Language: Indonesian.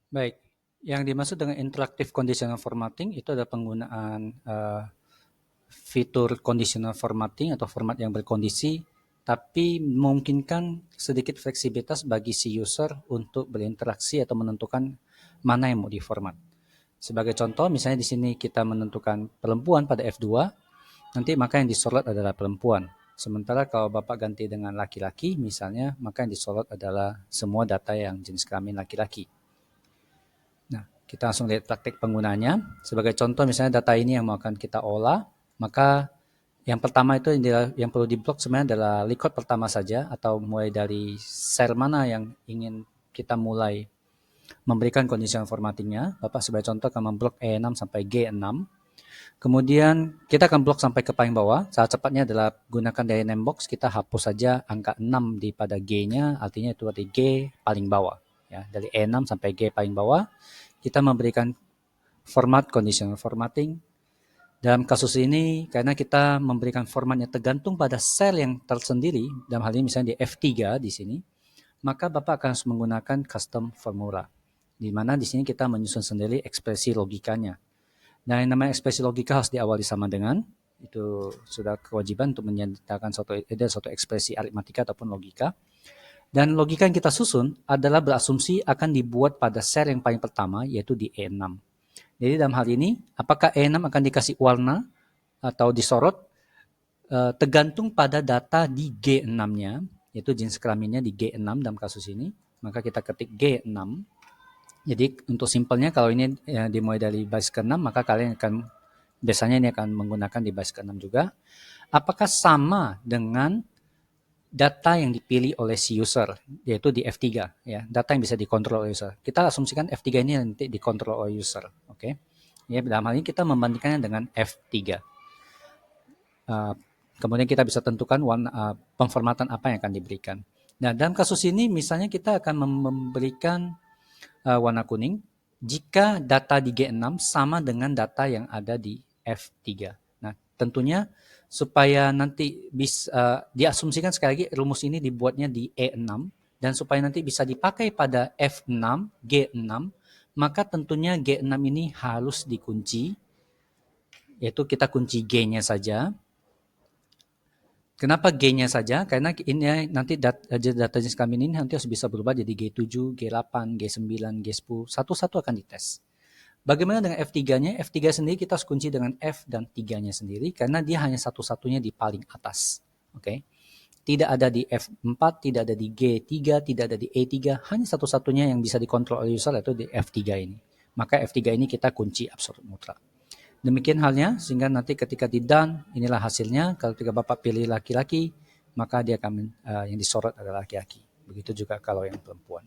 Baik, yang dimaksud dengan interactive conditional formatting itu adalah penggunaan fitur conditional formatting atau format yang berkondisi, tapi memungkinkan sedikit fleksibilitas bagi si user untuk berinteraksi atau menentukan mana yang mau diformat. Sebagai contoh, misalnya di sini kita menentukan perempuan pada F2, nanti maka yang disorot adalah perempuan. Sementara kalau Bapak ganti dengan laki-laki, misalnya, maka yang disorot adalah semua data yang jenis kelamin laki-laki. Nah, kita langsung lihat praktik penggunanya. Sebagai contoh, misalnya data ini yang mau akan kita olah, maka yang pertama itu yang perlu diblok sebenarnya adalah record pertama saja, atau mulai dari sel mana yang ingin kita mulai memberikan conditional formattingnya. Bapak sebagai contoh akan memblok E6 sampai G6. Kemudian kita akan blok sampai ke paling bawah. Cara cepatnya adalah gunakan dari name box, kita hapus saja angka 6 di pada G-nya, artinya itu arti G paling bawah. Ya, dari E6 sampai G paling bawah, kita memberikan format conditional formatting. Dalam kasus ini, karena kita memberikan formatnya tergantung pada sel yang tersendiri, dalam hal ini misalnya di F3 di sini, maka Bapak akan menggunakan custom formula, di mana di sini kita menyusun sendiri ekspresi logikanya. Nah, yang namanya ekspresi logika harus diawali sama dengan, itu sudah kewajiban untuk menyatakan suatu ekspresi aritmatika ataupun logika. Dan logika yang kita susun adalah berasumsi akan dibuat pada sel yang paling pertama, yaitu di E6. Jadi dalam hal ini, apakah E6 akan dikasih warna atau disorot, tergantung pada data di G6-nya, yaitu jenis kelaminnya di G6 dalam kasus ini. Maka kita ketik G6. Jadi untuk simpelnya kalau ini dimulai dari baris ke-6, maka kalian akan biasanya ini akan menggunakan di baris ke-6 juga. Apakah sama dengan data yang dipilih oleh si user, yaitu di F3, ya, data yang bisa dikontrol oleh user. Kita asumsikan F3 ini nanti dikontrol oleh user, oke? Ya, dalam hal ini kita membandingkannya dengan F3. Kemudian kita bisa tentukan pemformatan apa yang akan diberikan. Nah, dalam kasus ini misalnya kita akan memberikan warna kuning jika data di G6 sama dengan data yang ada di F3. Nah, tentunya supaya nanti bisa diasumsikan sekali lagi rumus ini dibuatnya di E6 dan supaya nanti bisa dipakai pada F6, G6, maka tentunya G6 ini harus dikunci, yaitu kita kunci G-nya saja. Kenapa G-nya saja? Karena ini nanti data jenis kelamin ini nanti harus bisa berubah jadi G7, G8, G9, G10. Satu-satu akan dites. Bagaimana dengan F3-nya? F3 sendiri kita harus kunci dengan F dan 3-nya sendiri karena dia hanya satu-satunya di paling atas. Oke. Tidak ada di F4, tidak ada di G3, tidak ada di E3, hanya satu-satunya yang bisa dikontrol oleh user yaitu di F3 ini. Maka F3 ini kita kunci absolut mutlak. Demikian halnya, sehingga nanti ketika di done, inilah hasilnya. Kalau ketika Bapak pilih laki-laki, maka dia akan yang disorot adalah laki-laki. Begitu juga kalau yang perempuan.